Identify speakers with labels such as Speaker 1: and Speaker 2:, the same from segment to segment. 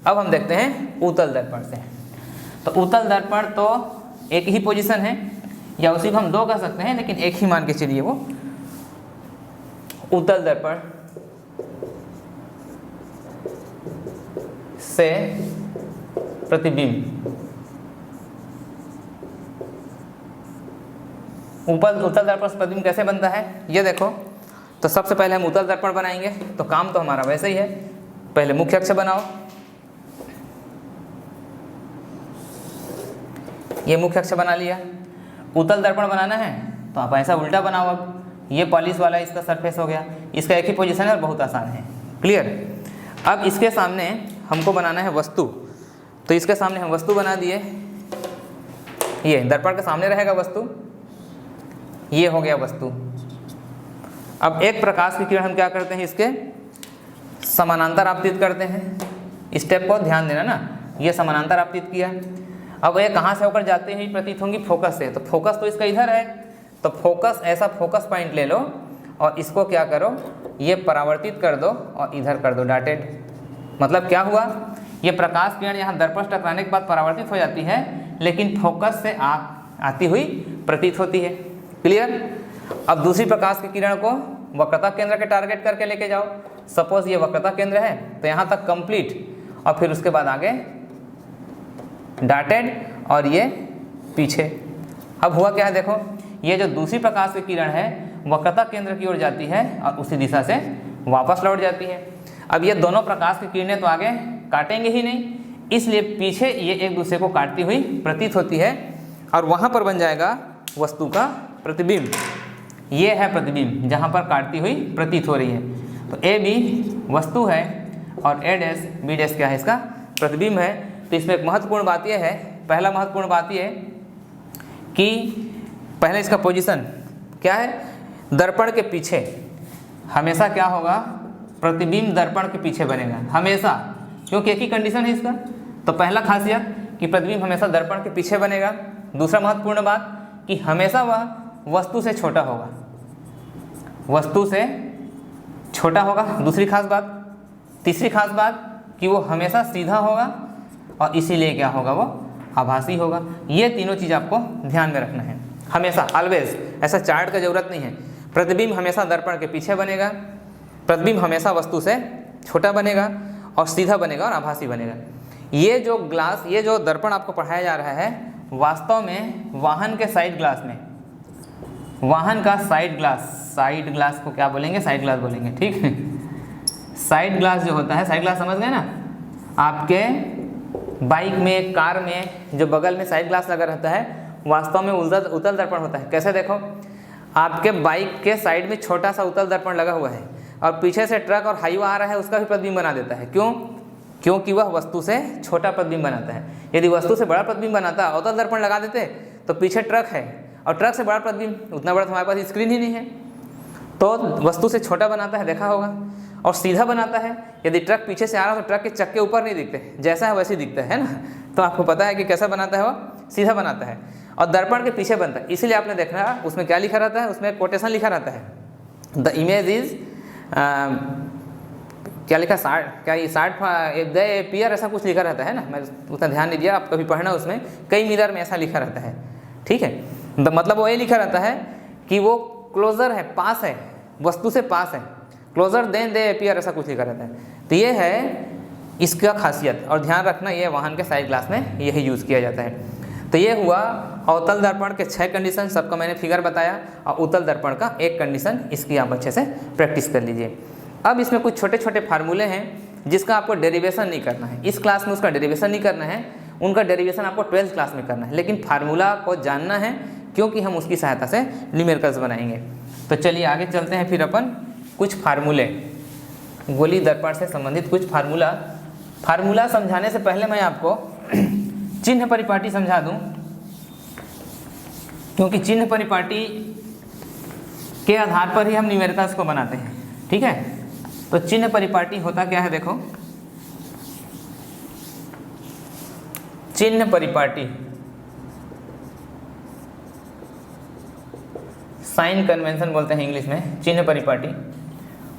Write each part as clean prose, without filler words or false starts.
Speaker 1: अब हम देखते हैं उत्तल दर्पण से। तो उत्तल दर्पण तो एक ही पोजीशन है, या उसी को हम दो कह सकते हैं, लेकिन एक ही मान के चलिए वो उत्तल दर्पण से प्रतिबिंब। उत्तल दर्पण से प्रतिबिंब कैसे बनता है ये देखो। तो सबसे पहले हम उत्तल दर्पण बनाएंगे, तो काम तो हमारा वैसे ही है, पहले मुख्य अक्ष बनाओ, ये मुख्य अक्ष बना लिया। उत्तल दर्पण बनाना है तो आप ऐसा उल्टा बनाओ। अब ये पॉलिश वाला इसका सरफेस हो गया, इसका एक ही पोजीशन है और बहुत आसान है, क्लियर। अब इसके सामने हमको बनाना है वस्तु, तो इसके सामने हम वस्तु बना दिए, ये दर्पण के सामने रहेगा वस्तु, ये हो गया वस्तु। अब एक प्रकाश की किरण हम क्या करते हैं, इसके समानांतर आपतित करते हैं। स्टेप को ध्यान देना ना, ये समानांतर आपतित किया। अब ये कहाँ से होकर जाते हैं प्रतीत होंगी, फोकस से। तो फोकस तो इसका इधर है, तो फोकस ऐसा फोकस पॉइंट ले लो और इसको क्या करो, ये परावर्तित कर दो और इधर कर दो डॉटेड। मतलब क्या हुआ, ये प्रकाश किरण यहाँ दर्पण से टकराने के बाद परावर्तित हो जाती है, लेकिन फोकस से आती हुई प्रतीत होती है, क्लियर। अब दूसरी प्रकाश की किरण को वक्रता केंद्र के टारगेट करके लेके जाओ। सपोज ये वक्रता केंद्र है, तो यहाँ तक कंप्लीट, और फिर उसके बाद आगे डॉटेड और ये पीछे। अब हुआ क्या है देखो, ये जो दूसरी प्रकाश की किरण है वक्रता केंद्र की ओर जाती है और उसी दिशा से वापस लौट जाती है। अब ये दोनों प्रकाश की किरणें तो आगे काटेंगे ही नहीं, इसलिए पीछे ये एक दूसरे को काटती हुई प्रतीत होती है और वहाँ पर बन जाएगा वस्तु का प्रतिबिंब। ये है प्रतिबिंब जहाँ पर काटती हुई प्रतीत हो रही है। तो ए बी वस्तु है और ए डैश बी डैश क्या है, इसका प्रतिबिंब है। तो इसमें एक महत्वपूर्ण बात यह है, पहला महत्वपूर्ण बात यह कि पहले इसका पोजीशन क्या है, दर्पण के पीछे हमेशा क्या होगा, प्रतिबिंब दर्पण के पीछे बनेगा हमेशा, क्योंकि एक ही कंडीशन है इसका। तो पहला खासियत कि प्रतिबिंब हमेशा दर्पण के पीछे बनेगा। दूसरा महत्वपूर्ण बात कि हमेशा वह वस्तु से छोटा होगा, वस्तु से छोटा होगा। दूसरी खास बात, तीसरी खास बात कि वो हमेशा सीधा होगा और इसीलिए क्या होगा, वो आभासी होगा। ये तीनों चीज़ आपको ध्यान में रखना है हमेशा, ऑलवेज। ऐसा चार्ट का जरूरत नहीं है। प्रतिबिंब हमेशा दर्पण के पीछे बनेगा, प्रतिबिंब हमेशा वस्तु से छोटा बनेगा और सीधा बनेगा और आभासी बनेगा। ये जो ग्लास, ये जो दर्पण आपको पढ़ाया जा रहा है, वास्तव में वाहन के साइड ग्लास में, वाहन का साइड ग्लास को क्या बोलेंगे, साइड ग्लास बोलेंगे, ठीक है। साइड ग्लास जो होता है, साइड ग्लास समझ गए ना, आपके बाइक में, कार में जो बगल में साइड ग्लास लगा रहता है, वास्तव में उत्तल दर्पण होता है। कैसे देखो, आपके बाइक के साइड में छोटा सा उत्तल दर्पण लगा हुआ है और पीछे से ट्रक और हाईवा आ रहा है, उसका भी प्रतिबिंब बना देता है। क्यों? क्योंकि वह वस्तु से छोटा प्रतिबिंब बनाता है। यदि वस्तु से बड़ा प्रतिबिंब बनाता, उत्तल दर्पण लगा देते, तो पीछे ट्रक है और ट्रक से बड़ा प्रतिबिंब, उतना बड़ा तो हमारे पास स्क्रीन ही नहीं है, तो वस्तु से छोटा बनाता है, देखा होगा। और सीधा बनाता है, यदि ट्रक पीछे से आ रहा है तो ट्रक के चक्के ऊपर नहीं दिखते, जैसा है वैसे ही दिखता है ना। तो आपको पता है कि कैसा बनाता है, वो सीधा बनाता है और दर्पण के पीछे बनता है। इसीलिए आपने देखना, उसमें क्या लिखा रहता है, उसमें कोटेशन लिखा रहता है, द इमेज इज क्या लिखा, 60 द एपियर, ऐसा कुछ लिखा रहता है ना। मैं उतना ध्यान नहीं दिया, आप कभी पढ़ना, उसमें कई मिरर में ऐसा लिखा रहता है, ठीक है। मतलब वो ये लिखा रहता है कि वो क्लोजर है, पास है, वस्तु से पास है, क्लोजर देन दे एपियर, ऐसा कुछ लिखा रहता है। तो ये है इसका खासियत, और ध्यान रखना ये वाहन के साइड ग्लास में यही यूज़ किया जाता है। तो ये हुआ अवतल दर्पण के 6 कंडीशन, सबका मैंने फिगर बताया, और उत्तल दर्पण का 1 कंडीशन, इसकी आप अच्छे से प्रैक्टिस कर लीजिए। अब इसमें कुछ छोटे छोटे फार्मूले हैं जिसका आपको डेरिवेशन नहीं करना है, इस क्लास में उसका डेरिवेशन नहीं करना है, उनका डेरिवेशन आपको 12th क्लास में करना है, लेकिन फार्मूला को जानना है क्योंकि हम उसकी सहायता से न्यूमेरिकल्स बनाएंगे। तो चलिए आगे चलते हैं, फिर अपन कुछ फार्मूले, गोली दर्पण से संबंधित कुछ फार्मूला समझाने से पहले मैं आपको चिन्ह परिपाटी समझा दूं, क्योंकि चिन्ह परिपाटी के आधार पर ही हम न्यूमेरिकल्स को बनाते हैं, ठीक है। तो चिन्ह परिपाटी होता क्या है, देखो, चिन्ह परिपाटी, साइन कन्वेंशन बोलते हैं इंग्लिश में। चिन्ह परिपाटी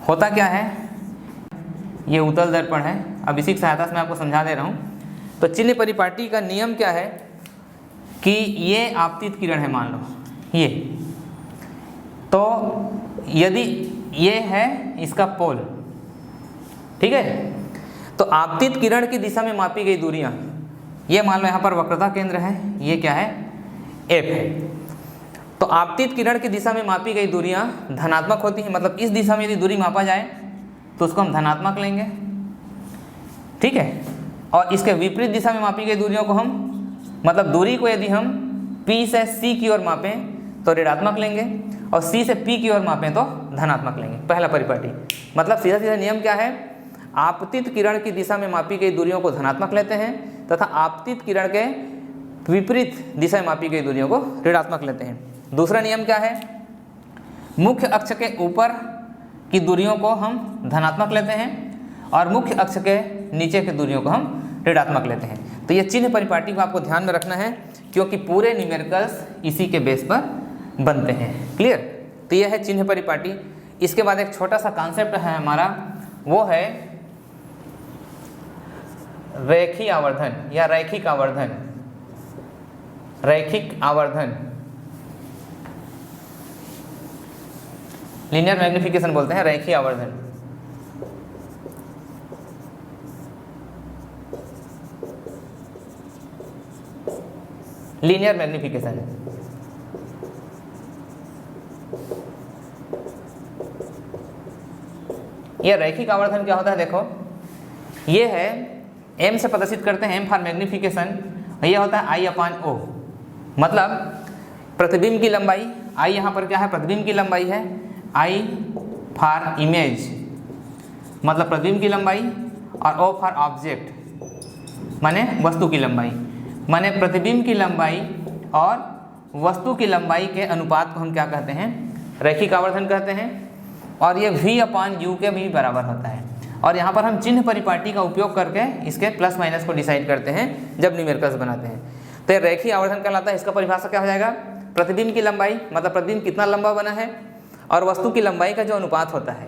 Speaker 1: होता क्या है, ये उत्तल दर्पण है अब इसी की सहायता से मैं आपको समझा दे रहा हूँ। तो चिन्ह परिपाटी का नियम क्या है कि ये आपतित किरण है, मान लो ये, तो यदि ये है इसका पोल, ठीक है, तो आपतित किरण की दिशा में मापी गई दूरियां, ये मान लो यहाँ पर वक्रता केंद्र है, ये क्या है, एफ है। तो आपतित किरण की दिशा में मापी गई दूरियां धनात्मक होती हैं, मतलब इस दिशा में यदि दूरी मापा जाए तो उसको हम धनात्मक लेंगे, ठीक है। और इसके विपरीत दिशा में मापी गई दूरियों को हम, मतलब दूरी को यदि हम P से C की ओर मापें तो ऋणात्मक लेंगे, और C से P की ओर मापें तो धनात्मक लेंगे। पहला परिपाटी, मतलब सीधा सीधा नियम क्या है, आपतित किरण की दिशा में मापी गई दूरियों को धनात्मक लेते हैं तथा आपतित किरण के विपरीत दिशा में मापी गई दूरियों को ऋणात्मक लेते हैं। दूसरा नियम क्या है, मुख्य अक्ष के ऊपर की दूरियों को हम धनात्मक लेते हैं और मुख्य अक्ष के नीचे की दूरियों को हम ऋणात्मक लेते हैं। तो ये चिन्ह परिपाटी को आपको ध्यान में रखना है, क्योंकि पूरे न्यूमेरिकल्स इसी के बेस पर बनते हैं। क्लियर? तो यह है चिन्ह परिपाटी। इसके बाद एक छोटा सा कॉन्सेप्ट है हमारा, वो है रेखीय आवर्धन या रैखिक आवर्धन। रैखिक आवर्धन, लीनियर मैग्निफिकेशन बोलते हैं, रैखिक आवर्धन। लीनियर मैग्निफिकेशन, यह रैखिक आवर्धन क्या होता है, देखो ये है m से प्रदर्शित करते हैं, m फॉर मैग्निफिकेशन, यह होता है I/O, मतलब प्रतिबिंब की लंबाई। I यहाँ पर क्या है, प्रतिबिंब की लंबाई है, I फॉर इमेज मतलब प्रतिबिंब की लंबाई, और O फॉर ऑब्जेक्ट माने वस्तु की लंबाई, माने प्रतिबिंब की लंबाई और वस्तु की लंबाई के अनुपात को हम क्या कहते हैं, रैखिक आवर्धन कहते हैं। और ये V/U के भी बराबर होता है। और यहाँ पर हम चिन्ह परिपाटी का उपयोग करके इसके प्लस माइनस को डिसाइड करते हैं जब न्यूमेरिकल्स बनाते हैं। तो ये रैखिक आवर्धन कहलाता है। इसका परिभाषा क्या हो जाएगा, प्रतिबिंब की लंबाई मतलब प्रतिबिंब कितना लंबा बना है, और वस्तु की लंबाई का जो अनुपात होता है,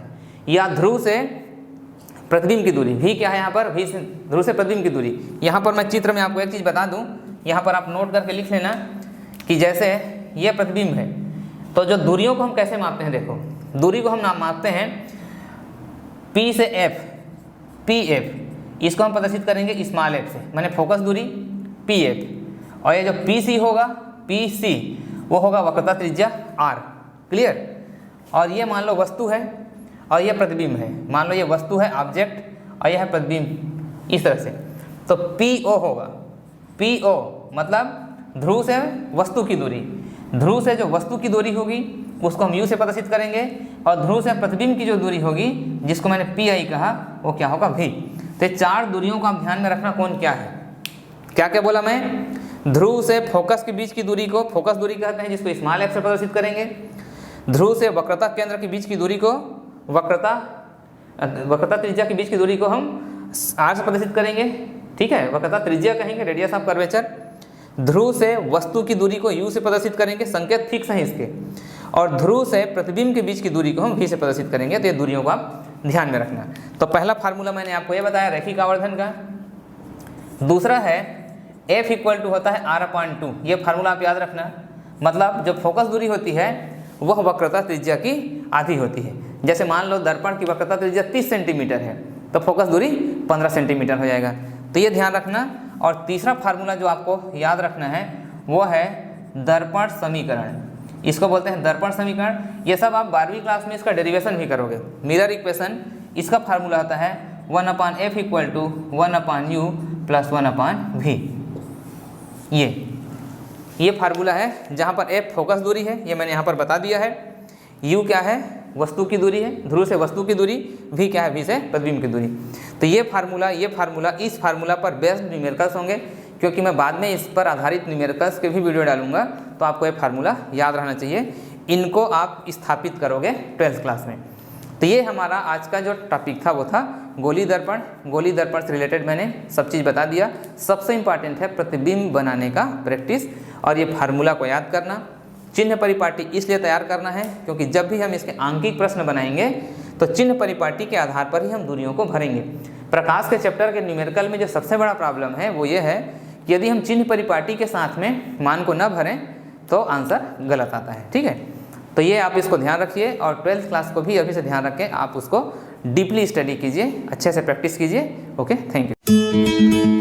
Speaker 1: या ध्रुव से प्रतिबिंब की दूरी, V क्या है यहाँ पर, V से ध्रुव से प्रतिबिंब की दूरी। यहाँ पर मैं चित्र में आपको एक चीज़ बता दूँ, यहाँ पर आप नोट करके लिख लेना कि जैसे ये प्रतिबिंब है, तो जो दूरियों को हम कैसे मापते हैं, देखो दूरी को हम मापते हैं P से F, PF, इसको हम प्रदर्शित करेंगे स्मॉल f से, माने फोकस दूरी PF, और ये जो PC होगा, PC वो होगा वक्रता त्रिज्या R। क्लियर? और ये मान लो वस्तु है और ये प्रतिबिंब है, मान लो ये वस्तु है ऑब्जेक्ट और यह है प्रतिबिंब, इस तरह से। तो PO होगा, PO मतलब ध्रुव से वस्तु की दूरी, ध्रुव से जो वस्तु की दूरी होगी उसको हम U से प्रदर्शित करेंगे, और ध्रुव से प्रतिबिंब की जो दूरी होगी जिसको मैंने PI कहा वो क्या होगा, V। तो ये चार दूरियों को आप ध्यान में रखना, कौन क्या है, क्या क्या बोला मैं, ध्रुव से फोकस के बीच की दूरी को फोकस दूरी कहते हैं जिसको स्मॉल f से प्रदर्शित करेंगे, ध्रुव से वक्रता केंद्र के बीच की दूरी को वक्रता त्रिज्या के बीच की दूरी को हम R से प्रदर्शित करेंगे, ठीक है, वक्रता त्रिज्या कहेंगे, रेडियस ऑफ कर्वेचर। ध्रुव से वस्तु की दूरी को U से प्रदर्शित करेंगे, संकेत फिक्स है इसके, और ध्रुव से प्रतिबिंब के बीच की दूरी को हम V से प्रदर्शित करेंगे। तो ये दूरियों को आप ध्यान में रखना। तो पहला फार्मूला मैंने आपको ये बताया रैखिक आवर्धन का। दूसरा है F इक्वल टू होता है R/2, ये फार्मूला आप याद रखना, मतलब जो फोकस दूरी होती है वह वक्रता त्रिज्या की आधी होती है। जैसे मान लो दर्पण की वक्रता त्रिज्या 30 सेंटीमीटर है तो फोकस दूरी 15 सेंटीमीटर हो जाएगा, तो ये ध्यान रखना। और तीसरा फार्मूला जो आपको याद रखना है वो है दर्पण समीकरण, इसको बोलते हैं दर्पण समीकरण। ये सब आप 12वीं क्लास में इसका डेरिवेशन भी करोगे, मिरर इक्वेशन। इसका फार्मूला होता है 1/f equal to 1/u plus 1/v। ये फार्मूला है जहाँ पर f फोकस दूरी है, ये मैंने यहाँ पर बता दिया है, u क्या है, वस्तु की दूरी है, ध्रुव से वस्तु की दूरी, v क्या है, v से प्रतिबिंब की दूरी। तो ये फार्मूला इस फार्मूला पर बेस्ड न्यूमेरिकल्स होंगे, क्योंकि मैं बाद में इस पर आधारित न्यूमेरिकल्स के भी वीडियो डालूंगा, तो आपको ये फार्मूला याद रहना चाहिए। इनको आप स्थापित करोगे 12th क्लास में। तो ये हमारा आज का जो टॉपिक था वो था गोली दर्पण। गोली दर्पण से रिलेटेड मैंने सब चीज़ बता दिया। सबसे इम्पॉर्टेंट है प्रतिबिंब बनाने का प्रैक्टिस, और ये फार्मूला को याद करना। चिन्ह परिपाटी इसलिए तैयार करना है क्योंकि जब भी हम इसके आंकिक प्रश्न बनाएंगे तो चिन्ह परिपाटी के आधार पर ही हम दूरियों को भरेंगे। प्रकाश के चैप्टर के न्यूमेरिकल में जो सबसे बड़ा प्रॉब्लम है वो ये है कि यदि हम चिन्ह परिपाटी के साथ में मान को न भरें तो आंसर गलत आता है। ठीक है, तो ये आप इसको ध्यान रखिए और 12th क्लास को भी अभी से ध्यान रखें, आप उसको डीपली स्टडी कीजिए, अच्छे से प्रैक्टिस कीजिए। Okay, thank you.